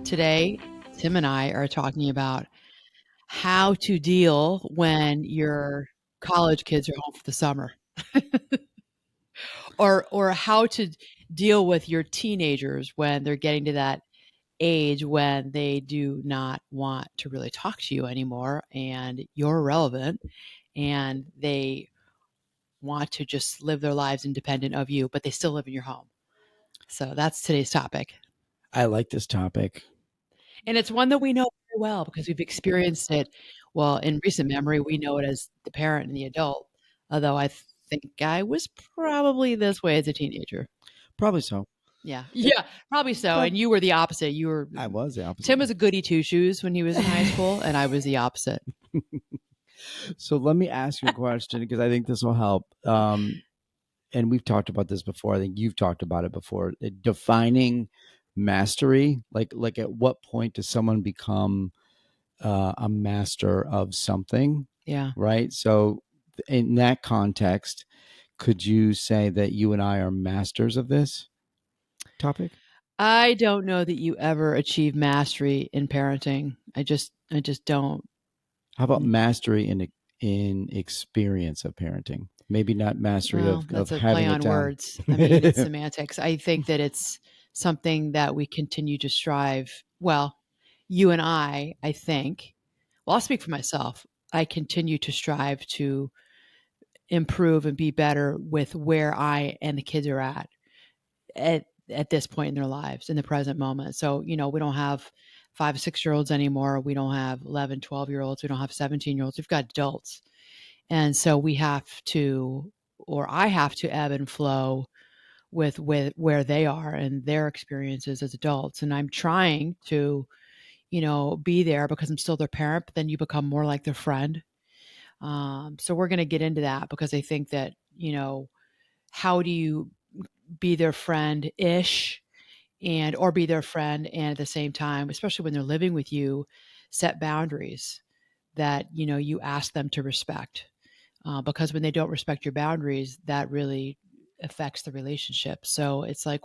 Today, Tim and I are talking about how to deal when your college kids are home for the summer, or how to deal with your teenagers when they're getting to that age when they do not want to really talk to you anymore and you're relevant and they want to just live their lives independent of you, but they still live in your home. So that's today's topic. I like this topic. And it's one that we know very well because we've experienced it. Well, in recent memory, we know it as the parent and the adult, although I think I was probably this way as a teenager. Probably so. Yeah. It, Yeah, probably so. but And you were the opposite. You were I was the opposite. Tim was a goody two shoes when he was in high school, and I was the opposite. So let me ask you a question because I think this will help. And we've talked about this before. I think you've talked about it before. Defining mastery, like at what point does someone become a master of something, Yeah. right? So in that context, could you say that you and I are masters of this topic? I don't know that you ever achieve mastery in parenting. I just don't. How about mastery in experience of parenting? Maybe not mastery Well, of that's a play having it on down. words. I mean, it's semantics. I think that it's something that we continue to strive. Well, you and I think, well, I'll speak for myself. I continue to strive to improve and be better with where I and the kids are at this point in their lives in the present moment. So, we don't have 5 6 year olds anymore. We don't have 11 12 year olds. We don't have 17 year olds. We've got adults. And so we have to, or I have to ebb and flow with where they are and their experiences as adults. And I'm trying to, be there because I'm still their parent, but then you become more like their friend. So we're going to get into that because I think that, how do you be their friend ish and, or be their friend and at the same time, especially when they're living with you, set boundaries that, you ask them to respect. Because when they don't respect your boundaries, that really affects the relationship. So it's like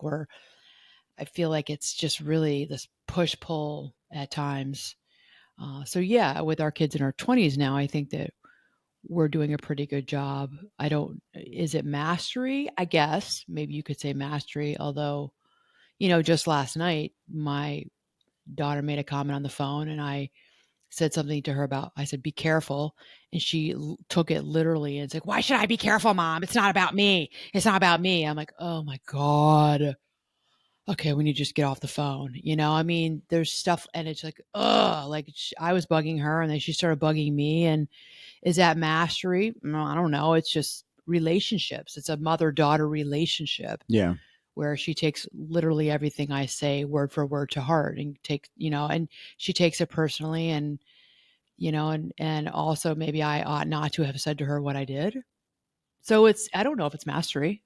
I feel like it's just really this push pull at times. So yeah, with our kids in our 20s now, I think that we're doing a pretty good job. I don't, is it mastery? I guess maybe you could say mastery, although, just last night, my daughter made a comment on the phone and I said something to her about, I said, be careful. And she took it literally and it's like, why should I be careful, mom? It's not about me. It's not about me. I'm like, oh my God. Okay, we need to just get off the phone. I mean, there's stuff and it's like, like I was bugging her and then she started bugging me. And is that mastery? No, I don't know. It's just relationships. It's a mother daughter relationship Yeah. where she takes literally everything I say word for word to heart and and she takes it personally and also maybe I ought not to have said to her what I did. So I don't know if it's mastery.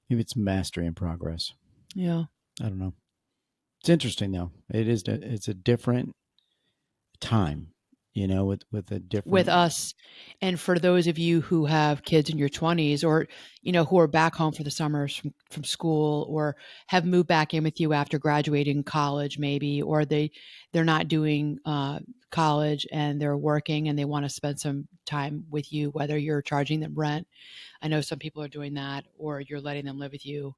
Maybe it's mastery in progress. Yeah. I don't know. It's interesting though. It's a different time, with a With different. us. And for those of you who have kids in your 20s or, who are back home for the summers from school or have moved back in with you after graduating college, maybe, or they're not doing college and they're working and they want to spend some time with you, whether you're charging them rent. I know some people are doing that, or you're letting them live with you.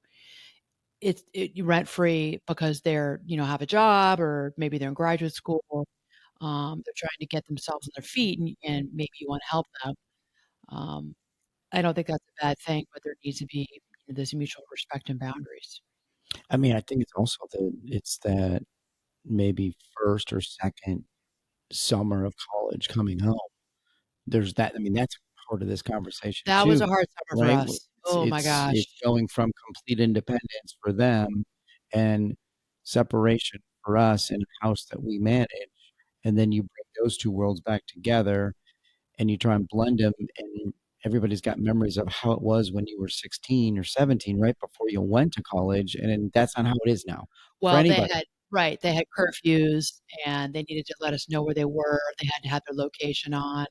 It's rent free because they're, have a job or maybe they're in graduate school. They're trying to get themselves on their feet and maybe you want to help them. Um, I don't think that's a bad thing, but there needs to be this mutual respect and boundaries. I mean, I think it's that maybe first or second summer of college coming home. There's that. I mean, that's part of this conversation That was a too, hard summer for right? us. It's Oh my it's gosh. it's going from complete independence for them and separation for us in a house that we manage, and then you bring those two worlds back together and you try and blend them, and everybody's got memories of how it was when you were 16 or 17 right before you went to college, and that's not how it is now for Well, they anybody. had right, they had curfews and they needed to let us know where they were. They had to have their location on.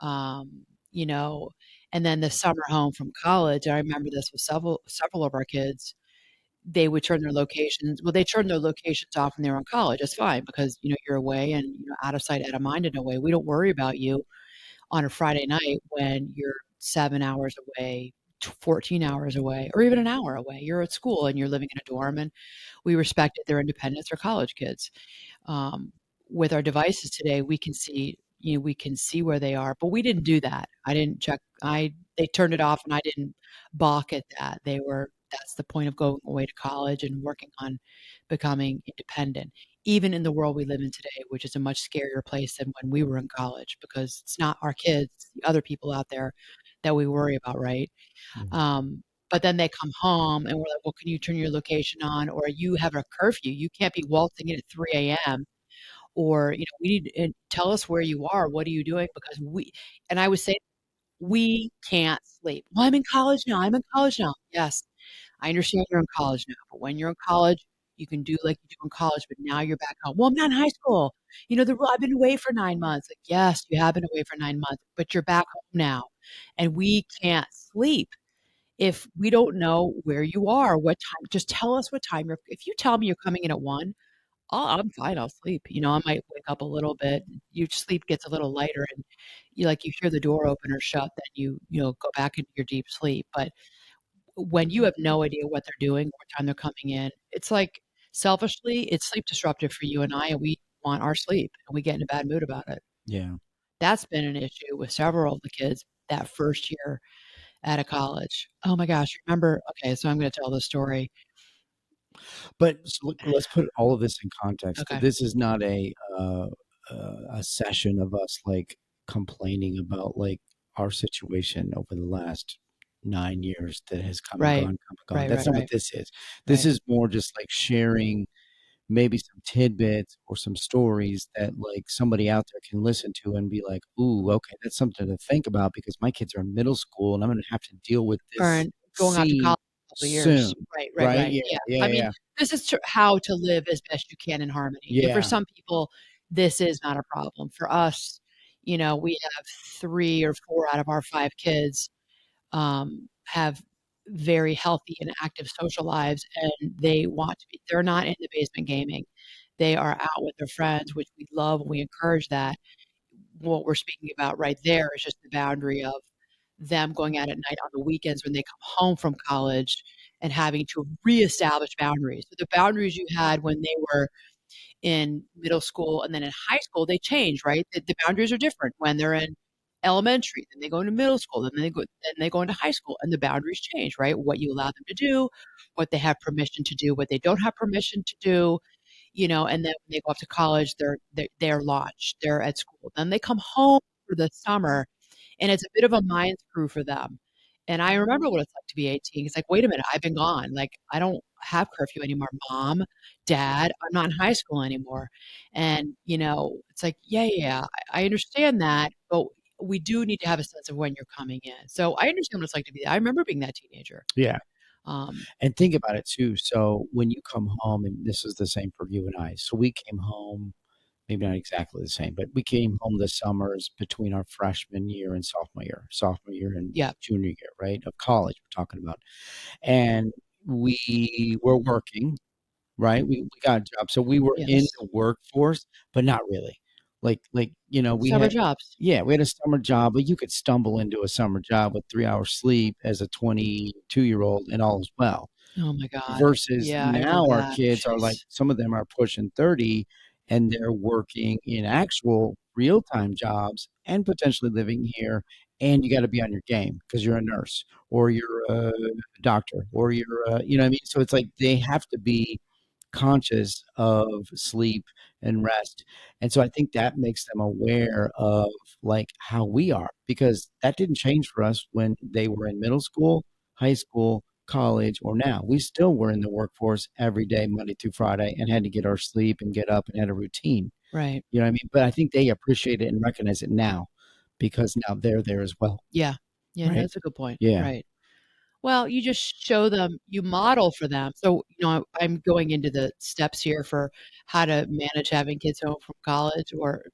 Um, you know, and then the summer home from college, I remember this with several of our kids. they would turn their locations well, they turn their locations off when they were in college. It's fine because, you're away and, out of sight, out of mind in a way. We don't worry about you on a Friday night when you're 7 hours away, 14 hours away, or even an hour away. You're at school and you're living in a dorm, and we respected their independence. They're college kids. Um, with our devices today, we can see where they are, but we didn't do that. I didn't check. They turned it off, and I didn't balk at that. That's the point of going away to college and working on becoming independent, even in the world we live in today, which is a much scarier place than when we were in college because it's not our kids, it's the other people out there that we worry about, right? Yeah. Um, but then they come home and we're like, well, can you turn your location on? Or you have a curfew. You can't be waltzing in at 3 a.m. Or, we need and tell us where you are. What are you doing? Because and I would say, we can't sleep. Well, I'm in college now. I'm in college now. Yes, I understand you're in college now, but when you're in college, you can do like you do in college, but now you're back home. Well, I'm not in high school. I've been away for 9 months. Like, yes, you have been away for 9 months, but you're back home now. And we can't sleep if we don't know where you are, what time. Just tell us what time if you tell me you're coming in at 1, I'm fine, I'll sleep. I might wake up a little bit. Your sleep gets a little lighter and you hear the door open or shut, then go back into your deep sleep. But when you have no idea what they're doing, what time they're coming in, it's like selfishly, it's sleep disruptive for you and I, and we want our sleep and we get in a bad mood about it. Yeah. That's been an issue with several of the kids that first year out of college. Oh my gosh, remember? Okay, so I'm going to tell the story. But so let's put all of this in context. Okay, This is not a session of us like complaining about like our situation over the last 9 years that has come and right, gone, come and gone. right, That's right, not what right, this is. This right. is more just like sharing maybe some tidbits or some stories that like somebody out there can listen to and be like, "Ooh, okay, that's something to think about because my kids are in middle school and I'm going to have to deal with Or this going off to scene college in a couple of years. soon." Right, right, Right? right. Yeah, Yeah. yeah, I mean, yeah. this is how to live as best you can in harmony. And for Yeah. some people, this is not a problem. For us, we have 3 or 4 out of our 5 kids, have very healthy and active social lives, and they're not in the basement gaming. They are out with their friends, which we love, and we encourage that. What we're speaking about right there is just the boundary of them going out at night on the weekends when they come home from college and having to reestablish boundaries. So the boundaries you had when they were in middle school and then in high school, they change, right? The boundaries are different when they're in elementary, then they go into middle school, then they go into high school, and the boundaries change, right? What you allow them to do, what they have permission to do, what they don't have permission to do, and then when they go off to college, they're launched, they're at school. Then they come home for the summer, and it's a bit of a mind screw for them. And I remember what it's like to be 18. It's like, wait a minute, I've been gone. Like, I don't have curfew anymore. Mom, dad, I'm not in high school anymore. And, it's like, yeah, yeah, yeah, I understand that, but we do need to have a sense of when you're coming in. So I understand what it's like to be. I remember being that teenager. Yeah. Um, And think about it too. So when you come home, and this is the same for you and I. So we came home, maybe not exactly the same, but we came home the summers between our freshman year and sophomore year and yeah, junior year, right? Of college, we're talking about. And we were working, right? We got a job. So we were in yes, the workforce, but not really. We summer had, jobs. yeah, we had a summer job, but you could stumble into a summer job with 3 hours sleep as a 22-year-old and all is well. Oh my God. Versus Yeah, I now remember our that. kids are like Jeez. some of them are pushing 30 and they're working in actual real-time jobs and potentially living here, and you gotta be on your game because 'cause you're a nurse or you're a doctor or you're a you know what I mean? So it's like they have to be conscious of sleep and rest. And so I think that makes them aware of like how we are because that didn't change for us when they were in middle school, high school, college, or now. We still were in the workforce every day, Monday through Friday, and had to get our sleep and get up and had a routine. Right. You know what I mean? But I think they appreciate it and recognize it now because now they're there as well. Yeah. Yeah, no, Right. that's a good point. Yeah. Right. Well, you just show them, you model for them. So, I'm going into the steps here for how to manage having kids home from college or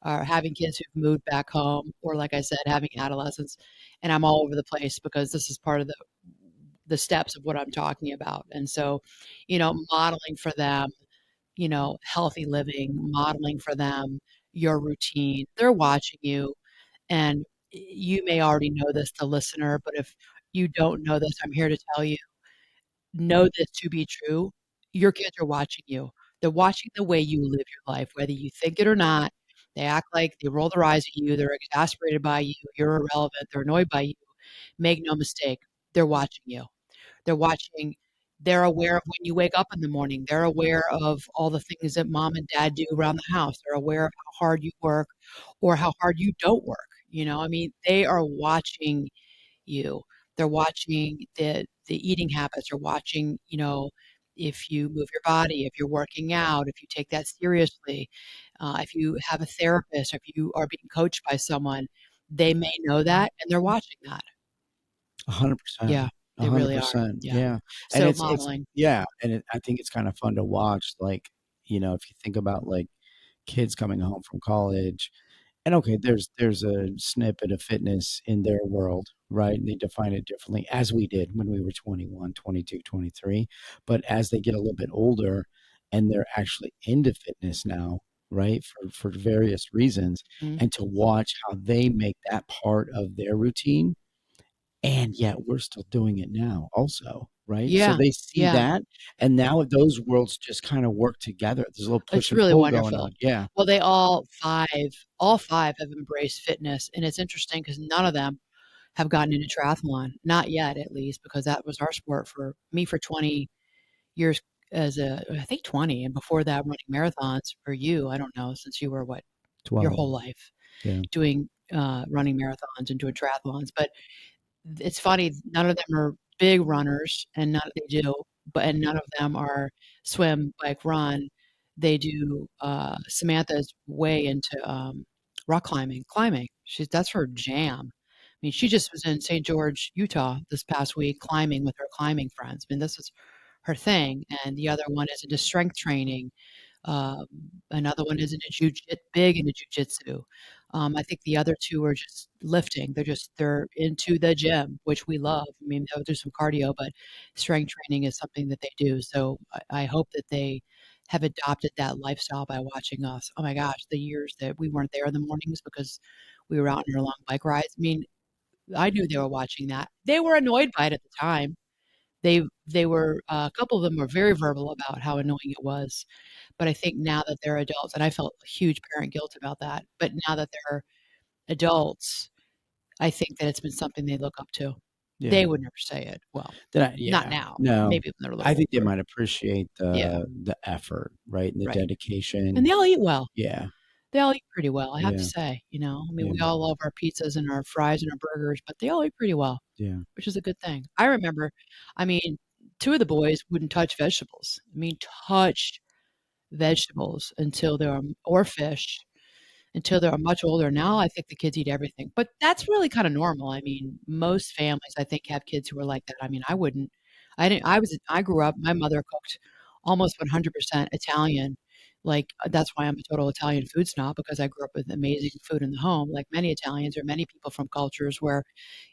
having kids who've moved back home, or like I said, having adolescents. And I'm all over the place because this is part of the steps of what I'm talking about. And so, modeling for them, healthy living, modeling for them your routine. They're watching you, and you may already know this, the listener, but if you don't know this, I'm here to tell you, know this to be true. Your kids are watching you. They're watching the way you live your life, whether you think it or not. They act like they roll their eyes at you. They're exasperated by you. You're irrelevant. They're annoyed by you. Make no mistake, they're watching you. They're watching, they're aware of when you wake up in the morning. They're aware of all the things that mom and dad do around the house. They're aware of how hard you work or how hard you don't work. I mean, they are watching you. They're watching the eating habits. They're watching, if you move your body, if you're working out, if you take that seriously, if you have a therapist, if you are being coached by someone, they may know that and they're watching that. 100%. Yeah, they really are. 100%. Yeah. Yeah. And So it's modeling. yeah, and I think it's kind of fun to watch, like, if you think about like kids coming home from college, and okay, there's a snippet of fitness in their world, right? And they define it differently, as we did when we were 21, 22, 23. But as they get a little bit older and they're actually into fitness now, right? For various reasons, Mhm. and to watch how they make that part of their routine, and yet we're still doing it now also, right? So Yeah, they see yeah. that, and now those worlds just kind of work together. There's a little push It's and really pull going wonderful. on. Yeah. Well, they all 5 have embraced fitness, and it's interesting because none of them have gotten into triathlon, not yet at least, because that was our sport for me for 20 years I think 20, and before that running marathons for you, I don't know, since you were what, your 12. whole life Yeah. doing, running marathons and doing triathlons, but it's funny, none of them are big runners, and none they do, and none of them are swim, bike, run. They do, Samantha's way into, rock climbing. That's her jam. I mean, she just was in St. George, Utah this past week climbing with her climbing friends. I mean, this is her thing, and the other one is into strength training. Um, Another one is big into jujitsu. I think the other 2 are just lifting. They're into the gym, which we love. I mean, they'll do some cardio, but strength training is something that they do. So I hope that they have adopted that lifestyle by watching us. Oh my gosh, the years that we weren't there in the mornings because we were out on our long bike rides. I mean, I knew they were watching that. They were annoyed by it at the time. They were a couple of them were very verbal about how annoying it was. But I think now that they're adults, and I felt huge parent guilt about that, but now that they're adults, I think that it's been something they look up to. Yeah. They would never say it. Well, not Yeah. now, No. maybe when they're a I little think they older. might appreciate Yeah, the effort, right? And the right. And dedication. they all eat well. Yeah. They all eat pretty well, I have to Yeah. say. I mean, Yeah. we all love our pizzas and our fries and our burgers, but they all eat pretty well, Yeah. which is a good thing. I remember, I mean, 2 of the boys wouldn't touch vegetables. I mean, touch vegetables until they were or fish until they're much older. Now I think the kids eat everything, but that's really kind of normal. I mean, most families I think have kids who are like that. I mean, I wouldn't. I didn't. I grew up. My mother cooked almost 100% Italian. Like that's why I'm a total Italian food snob because I grew up with amazing food in the home. Like many Italians or many people from cultures where,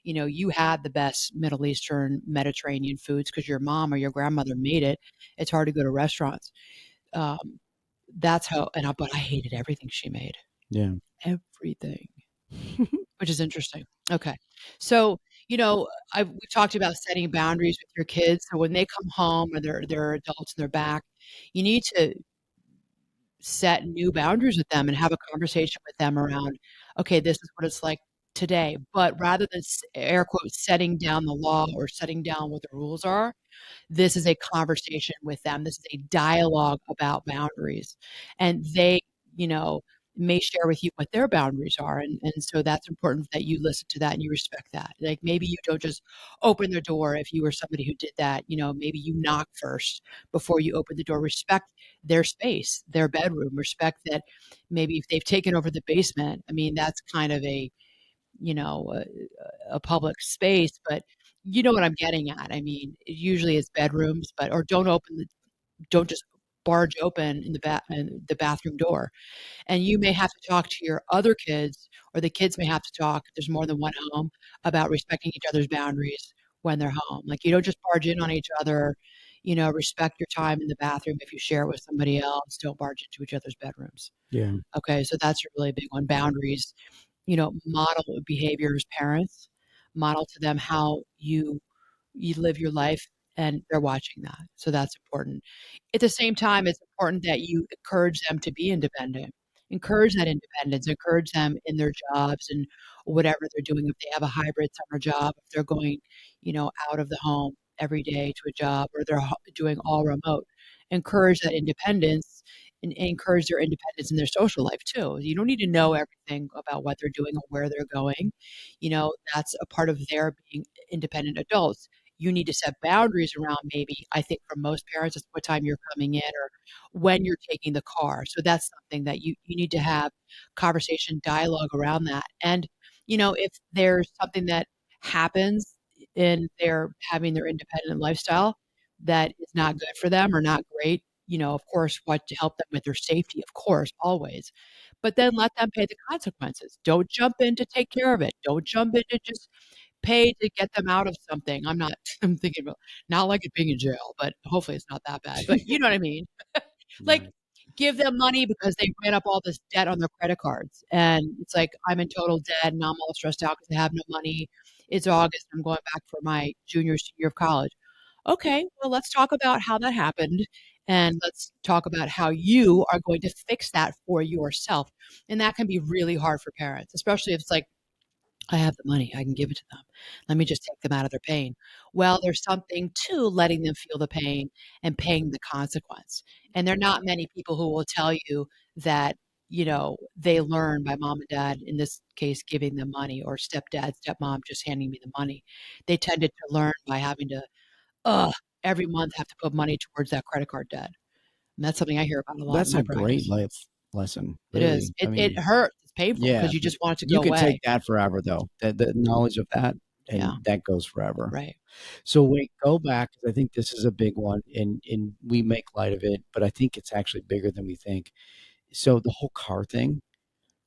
you had the best Middle Eastern, Mediterranean foods because your mom or your grandmother made it. It's hard to go to restaurants. Um, that's how. But I hated everything she made. Yeah. Everything, which is interesting. Okay. So, we talked about setting boundaries with your kids. So when they come home or they're adults and they're back, you need to set new boundaries with them and have a conversation with them around, okay, this is what it's like today. But rather than air quotes setting down the law or setting down what the rules are, this is a conversation with them. This is a dialogue about boundaries. And they, you know, may share with you what their boundaries are. And so that's important that you listen to that and you respect that. Like maybe you don't just open the door if you were somebody who did that, maybe you knock first before you open the door. Respect their space, their bedroom, respect that maybe if they've taken over the basement, I mean, that's kind of you know, a, a public space, but you know what I'm getting at. I mean, usually it's bedrooms, but or don't just barge open in the bathroom door. And you may have to talk to your other kids, or the kids may have to talk. If there's more than one home about respecting each other's boundaries when they're home. Like, you don't just barge in on each other, respect your time in the bathroom if you share it with somebody else, don't barge into each other's bedrooms. Yeah. Okay, so that's a really big one. Boundaries, model behavior as parents, model to them how you live your life, and they're watching that. So that's important. At the same time, it's important that you encourage them to be independent. Encourage that independence, encourage them in their jobs and whatever they're doing. If they have a hybrid summer job, if they're going, out of the home every day to a job, or they're doing all remote, encourage that independence and encourage their independence in their social life too. You don't need to know everything about what they're doing or where they're going. That's a part of their being independent adults. You need to set boundaries around, maybe, I think for most parents, it's what time you're coming in or when you're taking the car. So that's something that you need to have conversation, dialogue around that. And, if there's something that happens and they're having their independent lifestyle that is not good for them or not great, of course, what to help them with their safety, of course, always. But then let them pay the consequences. Don't jump in to take care of it. Don't jump in to just pay to get them out of something. I'm not, I'm thinking about not like it being in jail, but hopefully it's not that bad. But you know what I mean? Like, Right. give them money because they ran up all this debt on their credit cards. And it's like, I'm in total debt and I'm all stressed out because I have no money. It's August. I'm going back for my senior year of college. Okay, well, let's talk about how that happened. And let's talk about how you are going to fix that for yourself. And that can be really hard for parents, especially if it's like, I have the money, I can give it to them. Let me just take them out of their pain. Well, there's something to letting them feel the pain and paying the consequence. And there are not many people who will tell you that, they learn by mom and dad, in this case, giving them money, or stepdad, stepmom just handing me the money. They tended to learn by having to, ugh, every month have to put money towards that credit card debt. And that's something I hear about a lot in That's my a great practice. life lesson, It is. really. I It mean, hurts. It's painful yeah, because you just want it to you go could take away. that forever though. That the knowledge of that, Yeah, and that goes forever. right. So wait, go back, 'cause I think this is a big one, and we make light of it, but I think it's actually bigger than we think. So the whole car thing.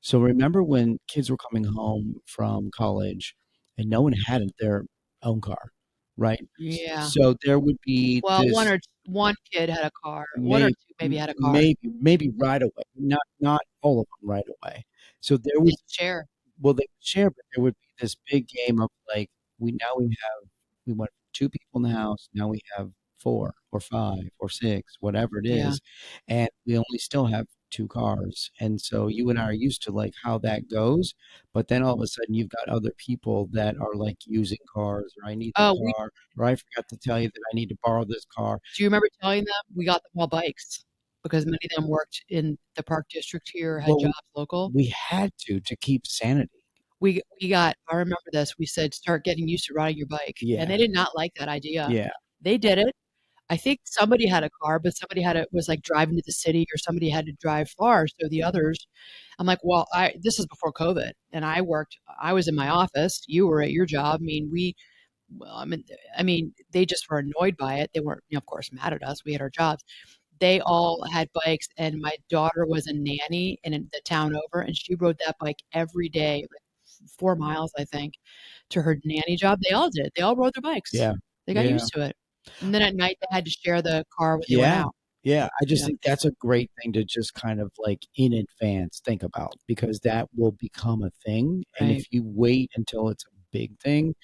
So remember when kids were coming home from college and no one had their own car, right? Yeah. So there would be Well, this one kid had a car, 1 or may 2 maybe had a car. maybe right away, not all of them right away. So there They was, share. well, they would share, but there would be this big game of like, we went from 2 people in the house, now we have 4 or 5 or 6, whatever it Yeah. is, and we only still have 2 cars, and so you and I are used to, like, how that goes, but then all of a sudden, you've got other people that are, like, using cars, or, "I need the Oh, we car," or, "I forgot to tell you that I need to borrow this car." do you remember telling them we got them all bikes? Because many of them worked in the Park District here, had Well, jobs local. we had to keep sanity. We got I remember this, we said, "Start getting used to riding your bike," and they Yeah, did not like that idea. yeah, They did it. I think somebody had a car, but somebody had a was, like, driving to the city, or somebody had to drive far, so the others, I'm like, "Well, I this is before COVID, and I was in my office, you were at your job." I mean, well, they just were annoyed by it. They weren't, of course, mad at us, we had our jobs. They all had bikes, and my daughter was a nanny in the town over, and she rode that bike every day, like 4 miles, I think, to her nanny job. They all did. They all rode their bikes. yeah, They got yeah. used to it. And then at night, they had to share the car when they went Yeah. out. Yeah, I You just know, think that's a great thing to just kind of, like, in advance think about, because that will become a thing, and right, if you wait until it's a big thing,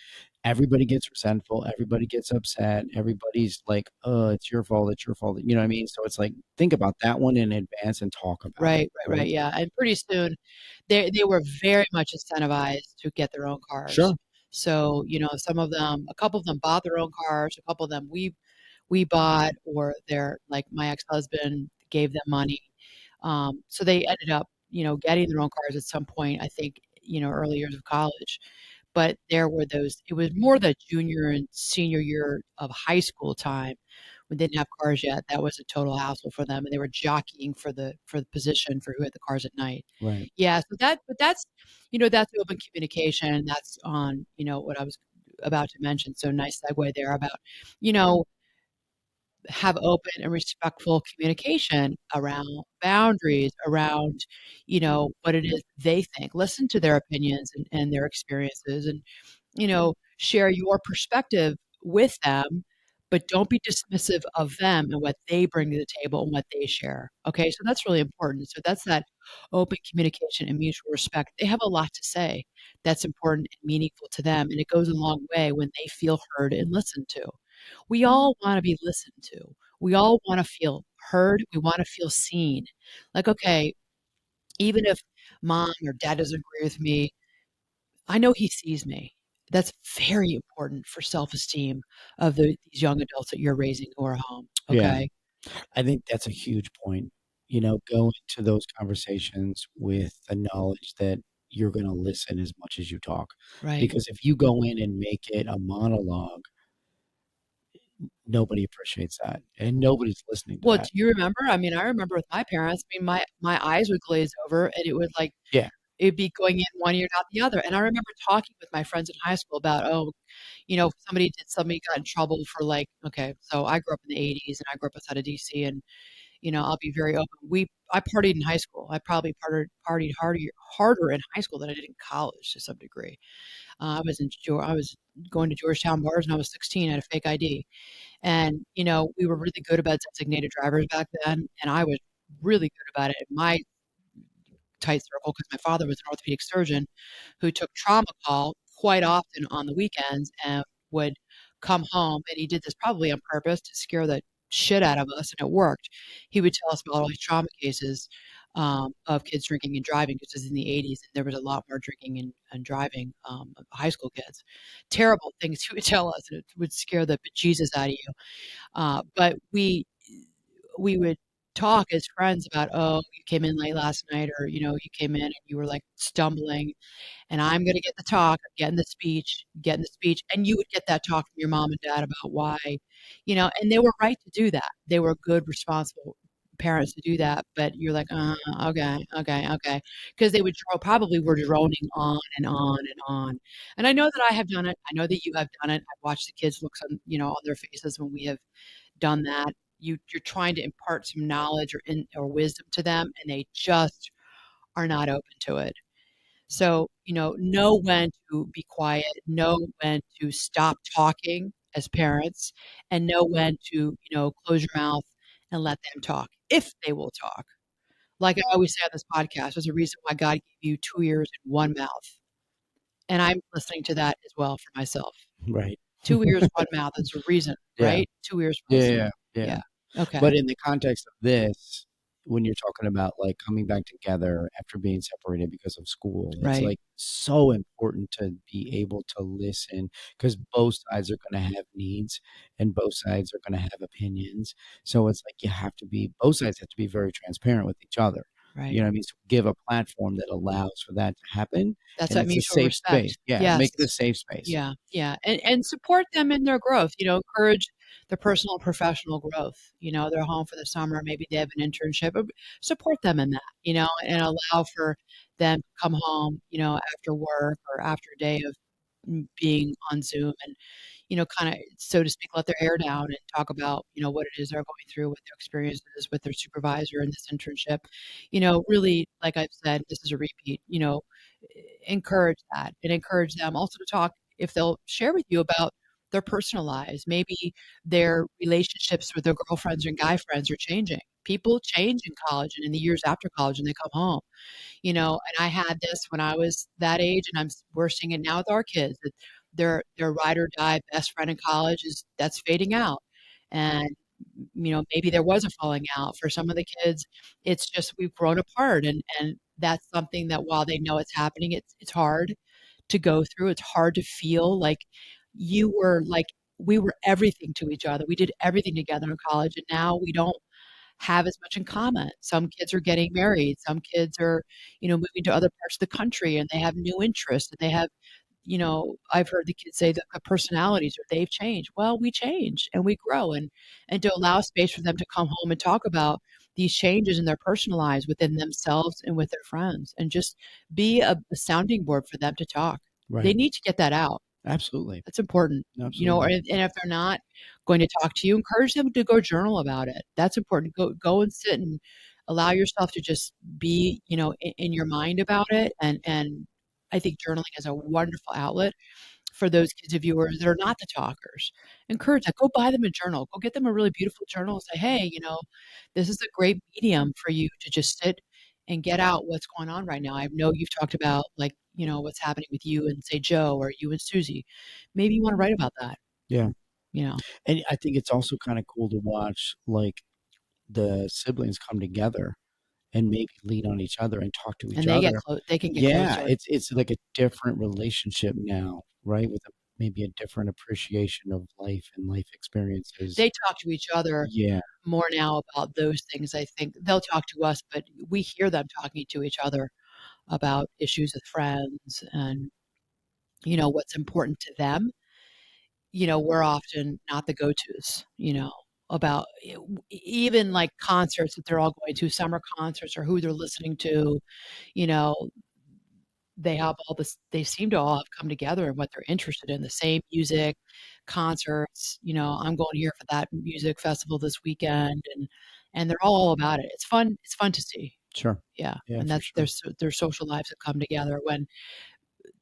everybody gets resentful, everybody gets upset, everybody's like, "Oh, it's your fault, it's your fault." You know what I mean? So it's like, think about that one in advance and talk about it, right, right? yeah, and pretty soon, they were very much incentivized to get their own cars. Sure. So, some of them a couple of them bought their own cars, a couple of them we bought, or they're like, my ex-husband gave them money. So they ended up, getting their own cars at some point, I think, early years of college. But there were those it was more the junior and senior year of high school time when they didn't have cars yet. That was a total hassle for them, and they were jockeying for the position for who had the cars at night. Right. Yeah, so that's open communication. That's on, what I was about to mention. So nice segue there about, you know, have open and respectful communication around boundaries, around, what it is they think. Listen to their opinions and their experiences, and, you know, share your perspective with them, but don't be dismissive of them and what they bring to the table and what they share. Okay, so that's really important. So that's that open communication and mutual respect. They have a lot to say that's important and meaningful to them, and it goes a long way when they feel heard and listened to. We all want to be listened to. We all want to feel heard. We want to feel seen. Like, okay, even if mom or dad doesn't agree with me, I know he sees me. That's very important for self-esteem of these young adults that you're raising who are home, Yeah. okay? I think that's a huge point. Go into those conversations with the knowledge that you're going to listen as much as you talk. Right. Because if you go in and make it a monologue, nobody appreciates that. And nobody's listening to Well, do that. you remember? I mean, I remember with my parents, I mean, my eyes would glaze over and it would like Yeah. it'd be going in one ear, not the other. And I remember talking with my friends in high school about, oh, somebody did somebody got in trouble for like, okay, so I grew up in the 80s and I grew up outside of DC and I'll be very open. I partied in high school. I probably partied harder in high school than I did in college to some degree. I was going to Georgetown bars when I was 16. I had a fake ID, and we were really good about designated drivers back then, and I was really good about it. My tight circle because my father was an orthopedic surgeon who took trauma call quite often on the weekends and would come home. And he did this probably on purpose to scare the shit out of us, and it worked. He would tell us about all these trauma cases of kids drinking and driving because it was in the 80s and there was a lot more drinking and driving of high school kids. Terrible things he would tell us, and it would scare the bejesus out of you. But we would talk as friends about, oh, you came in late last night, or you came in and you were like stumbling, and I'm going to get the talk, I'm getting the speech, and you would get that talk from your mom and dad about why, and they were right to do that. They were good, responsible parents to do that, but you're like, okay, okay, okay, because they would probably were droning on and on and on. And I know that I have done it. I know that you have done it. I've watched the kids looks on, on their faces when we have done that. You're trying to impart some knowledge or wisdom to them, and they just are not open to it. So, know when to be quiet, know when to stop talking as parents, and know when to, close your mouth and let them talk if they will talk. Like I always say on this podcast, there's a reason why God gave you two ears and one mouth. And I'm listening to that as well for myself. Right. Two ears, one mouth. That's a reason, Yeah. right? Two ears for Yeah. listening. Yeah. Yeah. Yeah. Okay. But in the context of this, when you're talking about like coming back together after being separated because of school, it's Right. like so important to be able to listen because both sides are going to have needs and both sides are going to have opinions. So it's like both sides have to be very transparent with each other. You Right. know what I mean? So give a platform that allows for that to happen. That's And that it's a mutual safe space. respect. Yeah. Yes. Make it a safe space. Yeah, yeah, and support them in their growth. Encourage their personal and professional growth. They're home for the summer. Maybe they have an internship. Support them in that. And allow for them to come home. After work or after a day of being on Zoom and kind of, so to speak, let their hair down and talk about, what it is they're going through, what their experiences with their supervisor in this internship. Really, like I've said, this is a repeat, encourage that and encourage them also to talk if they'll share with you about their personal lives. Maybe their relationships with their girlfriends and guy friends are changing. People change in college and in the years after college and they come home, and I had this when I was that age, and we're seeing it now with our kids that their ride or die best friend in college is that's fading out, and maybe there was a falling out for some of the kids. It's just we've grown apart, and that's something that while they know it's happening, it's hard to go through. It's hard to feel like you were like we were everything to each other. We did everything together in college, and now we don't have as much in common. Some kids are getting married. Some kids are, moving to other parts of the country and they have new interests and they have, I've heard the kids say that the personalities or they've changed. Well, we change and we grow and to allow space for them to come home and talk about these changes in their personal lives within themselves and with their friends and just be a sounding board for them to talk. They Right. need to get that out. Absolutely. That's important, Absolutely. and if they're not going to talk to you, encourage them to go journal about it. That's important. Go and sit and allow yourself to just be, in your mind about it. And I think journaling is a wonderful outlet for those kids of yours that are not the talkers. Encourage that. Go buy them a journal. Go get them a really beautiful journal and say, "Hey, this is a great medium for you to just sit and get out what's going on right now. I know you've talked about, like, what's happening with you and, say, Joe, or you and Susie. Maybe you wanna write about that," Yeah. you know? And I think it's also kinda cool to watch, like, the siblings come together and maybe lean on each other and talk to And each other. they can get Yeah, closer. it's like a different relationship now, right? With maybe a different appreciation of life and life experiences. They talk to each other Yeah, more now about those things, I think. They'll talk to us, but we hear them talking to each other about issues with friends and, what's important to them. We're often not the go-tos, about even, like, concerts that they're all going to, summer concerts, or who they're listening to, you know, they seem to all have come together in what they're interested in, the same music, concerts, "I'm going here for that music festival this weekend," and they're all about it. It's fun to see. sure. Yeah, Yeah, and for that's sure. their social lives have come together when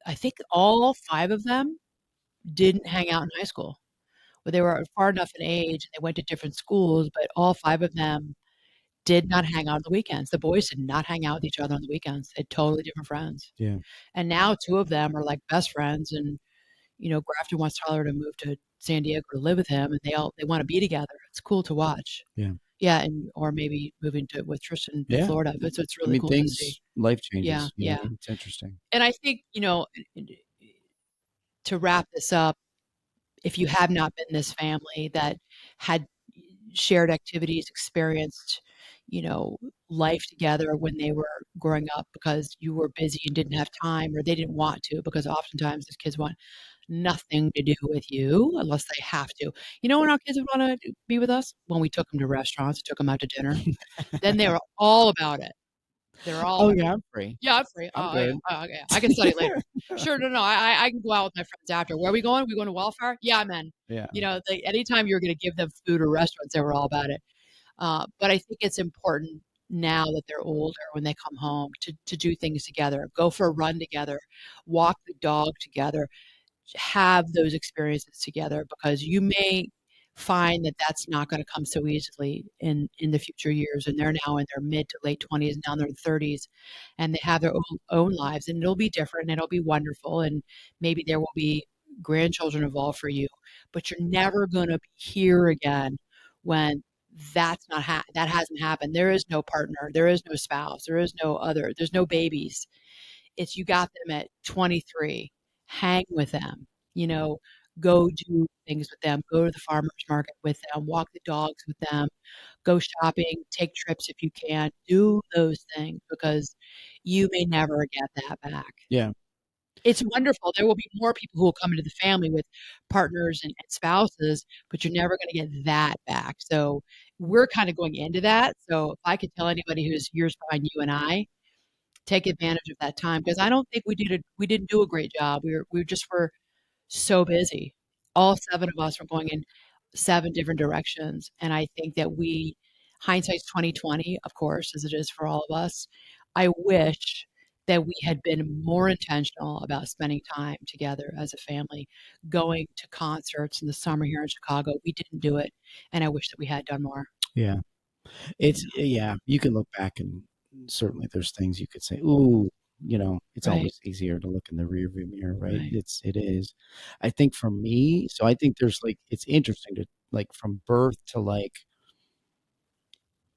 I think all 5 of them didn't hang out in high school. But they were far enough in age, and they went to different schools, but all 5 of them did not hang out on the weekends. The boys did not hang out with each other on the weekends. They had totally different friends. Yeah, And now 2 of them are, like, best friends, and, Grafton wants Tyler to move to San Diego to live with him, and they wanna be together. It's cool to watch. yeah. Yeah, and or maybe moving to with Tristan to Yeah. Florida. It's I really mean, cool to see. life Yeah, changes, yeah. it's interesting. And I think, to wrap this up, if you have not been this family that had shared activities, experienced, you know, life together when they were growing up because you were busy and didn't have time, or they didn't want to, because oftentimes these kids want nothing to do with you unless they have to. When our kids would wanna be with us? When we took them to restaurants, took them out to dinner. Then they were all about it. They're all Oh, about yeah, I'm free. yeah, I'm free. I'm Oh, yeah. good. Oh, okay. I can study later. Sure, no, no, I can go out with my friends after. Where are we going? We going to Wildfire? Yeah, I'm in. Yeah, Anytime you're gonna give them food or restaurants, they were all about it. But I think it's important now that they're older when they come home to do things together, go for a run together, walk the dog together, have those experiences together, because you may find that that's not going to come so easily in the future years, and they're now in their mid to late 20s, now in their 30s, and they have their own lives, and it'll be different, and it'll be wonderful, and maybe there will be grandchildren involved for you, but you're never going to be here again when that hasn't happened. There is no partner, there is no spouse, there's no babies. It's you got them at 23. Hang with them, you know, go do things with them, go to the farmer's market with them, walk the dogs with them, go shopping, take trips if you can. Do those things because you may never get that back. yeah, It's wonderful. There will be more people who will come into the family with partners and spouses, but you're never gonna get that back. So, we're kinda going into that. So, if I could tell anybody who's years behind you and I, take advantage of that time, because I don't think we didn't do a great job. We were so busy. All 7 of us were going in 7 different directions, and I think that hindsight's 20/20, of course, as it is for all of us. I wish that we had been more intentional about spending time together as a family, going to concerts in the summer here in Chicago. We didn't do it, and I wish that we had done more. yeah. Yeah. Yeah, you can look back and certainly there's things you could say, "Ooh," it's Right, always easier to look in the rearview mirror, right? right. It is. I think for me, so I think there's like it's interesting to like from birth to like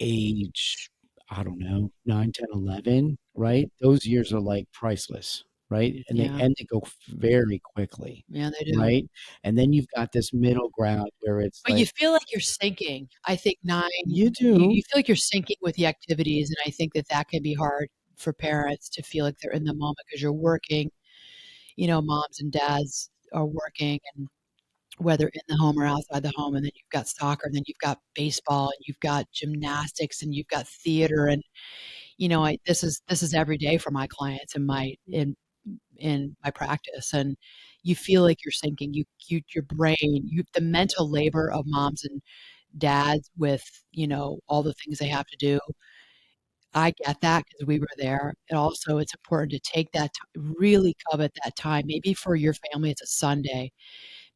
age, I don't know, 9, 10, 11, right? Those years are like priceless, right? And Yeah. they go very quickly, Yeah, they do. right? And then you've got this middle ground where it's But you like, feel like you're sinking. I think 9 you you do. feel like you're sinking with the activities, and I think that that can be hard for parents to feel like they're in the moment because 'cause you're working, moms and dads are working, and whether in the home or outside the home, and then you've got soccer, and then you've got baseball, and you've got gymnastics, and you've got theater, and, this is every day for my clients in my practice, and you feel like you're sinking. Your brain, the mental labor of moms and dads with, all the things they have to do. I get that because we were there. And also, it's important to take that really covet that time. Maybe for your family, it's a Sunday.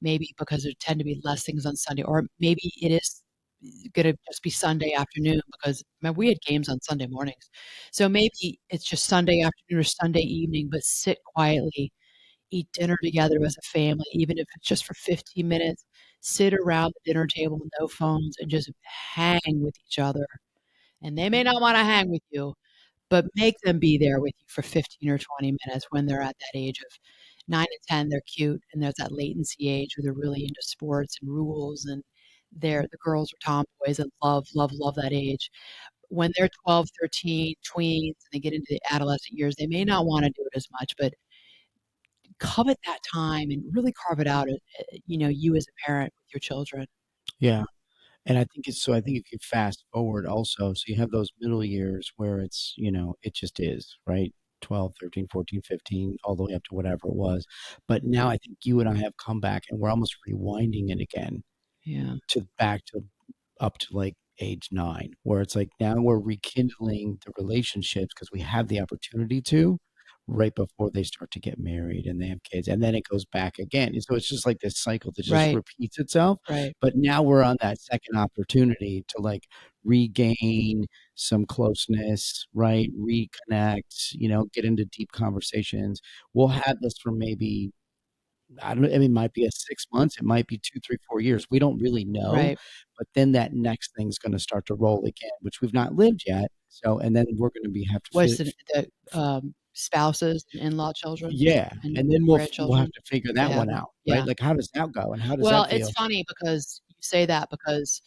Maybe because there tend to be less things on Sunday, or maybe it is going to just be Sunday afternoon because remember, we had games on Sunday mornings. So maybe it's just Sunday afternoon or Sunday evening, but sit quietly, eat dinner together as a family, even if it's just for 15 minutes. Sit around the dinner table, no phones, and just hang with each other. And they may not want to hang with you, but make them be there with you for 15 or 20 minutes when they're at that age of 9 and 10. They're cute, and there's that latency age where they're really into sports and rules, and the girls are tomboys and love that age. When they're 12, 13, tweens, and they get into the adolescent years, they may not want to do it as much, but covet that time and really carve it out, you as a parent with your children. Yeah. And I think it's so I think if you fast forward also, so you have those middle years where it's, it just is, right? 12, 13, 14, 15, all the way up to whatever it was. But now I think you and I have come back and we're almost rewinding it again Yeah, to back to up to like age 9, where it's like now we're rekindling the relationships because we have the opportunity to right before they start to get married and they have kids. And then it goes back again. And so it's just like this cycle that just right, repeats itself. right. But now we're on that second opportunity to like regain some closeness, right? Reconnect, get into deep conversations. We'll have this for maybe I don't know. I mean, it might be a 6 months. It might be 2, 3, 4 years. We don't really know. Right. But then that next thing's going to start to roll again, which we've not lived yet. So, and then we're going to be have to What's fit. the spouses and in-law children Yeah, and and then we'll have grandchildren? to figure that Yeah, one out, right? yeah. Like, how does that go, and how does Well, that it's feel? funny because you say that because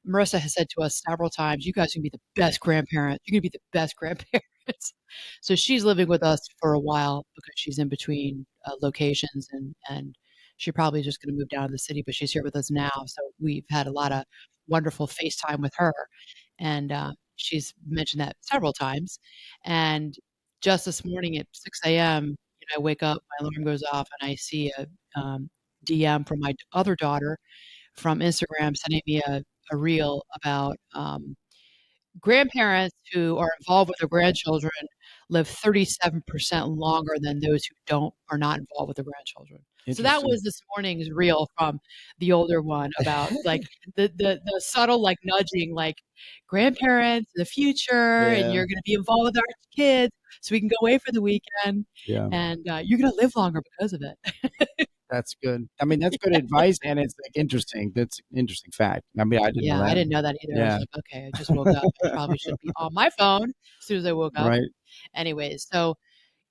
Marissa has said to us several times, "You guys are gonna be the best grandparents. You're gonna be the best grandparents." So she's living with us for a while because she's in between locations, and she probably just going to move down to the city, but she's here with us now. So we've had a lot of wonderful FaceTime with her, and she's mentioned that several times. And just this morning at 6 a.m., I wake up, my alarm goes off, and I see a DM from my other daughter from Instagram sending me a reel about grandparents who are involved with their grandchildren live 37% longer than those who don't are not involved with their grandchildren. So that Interesting. was this morning's reel from the older one about like the subtle like nudging like grandparents in the future and Yeah, you're going to be involved with our kids so we can go away for the weekend yeah, and you're going to live longer because of it. that's good. I mean, that's good advice, and it's, like, interesting. That's an interesting fact. I mean, I didn't know Yeah, I that. didn't know that either. I was Yeah. like, "Okay, I just woke up. I probably shouldn't be on my phone as soon as I woke up." Right. Anyways, so,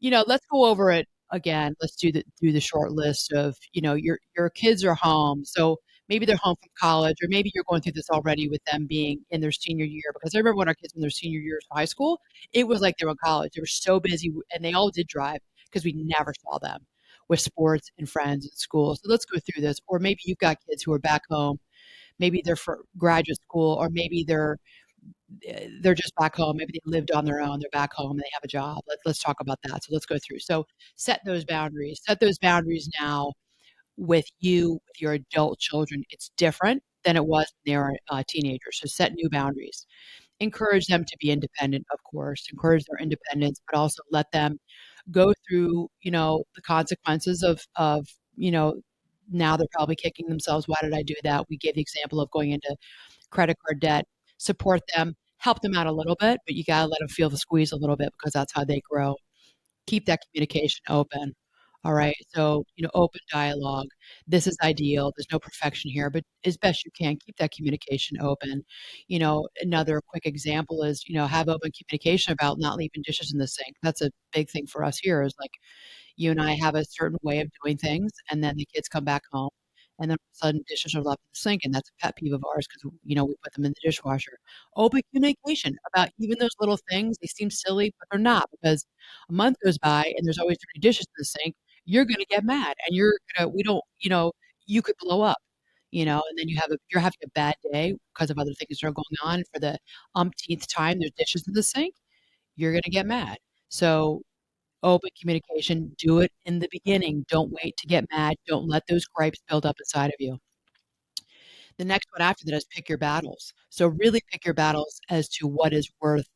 let's go over it again. Let's do the short list of, your kids are home. So maybe they're home from college, or maybe you're going through this already with them being in their senior year. Because I remember when our kids were in their senior years of high school, it was like they were in college. They were so busy, and they all did drive because we never saw them with sports and friends at school. So let's go through this. Or maybe you've got kids who are back home. Maybe they're for graduate school, or maybe they're just back home. Maybe they lived on their own. They're back home and they have a job. Let's talk about that. So let's go through. So set those boundaries. Set those boundaries now with with your adult children. It's different than it was when they were teenagers. So set new boundaries. Encourage them to be independent, of course. Encourage their independence, but also let them go through, the consequences of, now they're probably kicking themselves. Why did I do that? We gave the example of going into credit card debt, support them, help them out a little bit, but you got to let them feel the squeeze a little bit because that's how they grow. Keep that communication open. All right. So, open dialogue. This is ideal. There's no perfection here, but as best you can, keep that communication open. Another quick example is, have open communication about not leaving dishes in the sink. That's a big thing for us here is like you and I have a certain way of doing things, and then the kids come back home, and then all of a sudden dishes are left in the sink, and that's a pet peeve of ours because we put them in the dishwasher. Open communication about even those little things. They seem silly, but they're not because a month goes by and there's always dirty dishes in the sink. You're gonna get mad, and you're gonna we don't you could blow up. And then you're having a bad day because of other things that are going on. For the umpteenth time, there's dishes in the sink. You're gonna get mad. So open communication, do it in the beginning. Don't wait to get mad. Don't let those gripes build up inside of you. The next one after that is pick your battles. So really pick your battles as to what is worth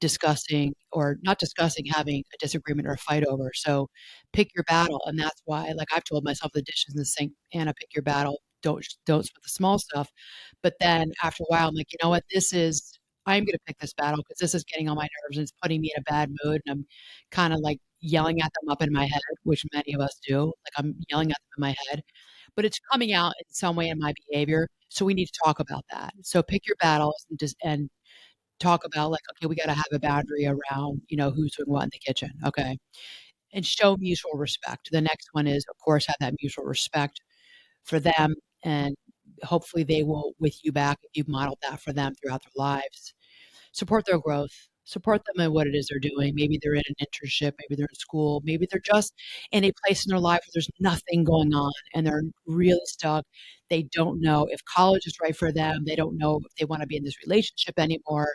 discussing or not discussing, having a disagreement or a fight over. So pick your battle, and that's why, like, I've told myself the dishes in the sink, Anna, pick your battle. Don't sweat the small stuff. But then after a while, I'm like, you know what? I'm going to pick this battle because this is getting on my nerves and it's putting me in a bad mood. And I'm kind of like yelling at them up in my head, which many of us do. Like I'm yelling at them in my head, but it's coming out in some way in my behavior. So we need to talk about that. So pick your battles and talk about like, okay, we got to have a boundary around, who's doing what in the kitchen. Okay. And show mutual respect. The next one is, of course, have that mutual respect for them. And hopefully they will with you back if you've modeled that for them throughout their lives. Support their growth. Support them in what it is they're doing. Maybe they're in an internship, maybe they're in school, maybe they're just in a place in their life where there's nothing going on and they're really stuck. They don't know if college is right for them. They don't know if they want to be in this relationship anymore.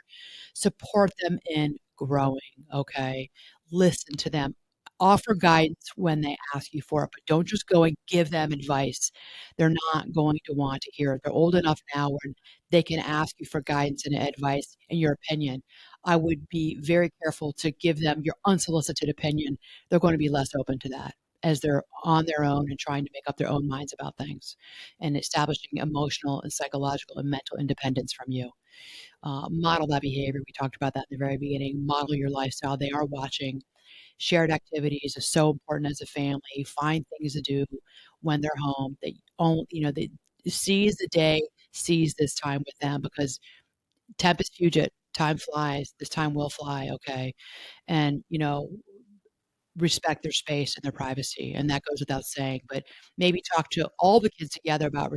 Support them in growing, okay? Listen to them. Offer guidance when they ask you for it, but don't just go and give them advice. They're not going to want to hear it. They're old enough now where they can ask you for guidance and advice and your opinion. I would be very careful to give them your unsolicited opinion. They're going to be less open to that as they're on their own and trying to make up their own minds about things and establishing emotional and psychological and mental independence from you. Model that behavior. We talked about that in the very beginning. Model your lifestyle. They are watching. Shared activities is so important as a family. Find things to do when they're home. They seize the day, seize this time with them because tempest fugit, time flies. This time will fly. Okay, and respect their space and their privacy, and that goes without saying. But maybe talk to all the kids together about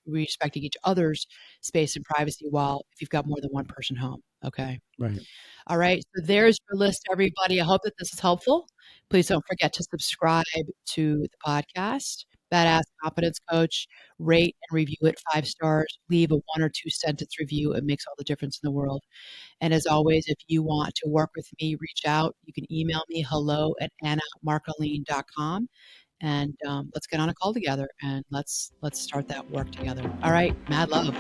respecting each other's space and privacy. While if you've got more than one person home, okay. Right. All right. So there's your list, everybody. I hope that this is helpful. Please don't forget to subscribe to the podcast, Badass Confidence Coach. Rate and review it 5 stars. Leave a 1 or 2 sentence review. It makes all the difference in the world. And as always, if you want to work with me, reach out. You can email me hello@annamarcolene.com. And let's get on a call together and let's start that work together. All right. Mad love.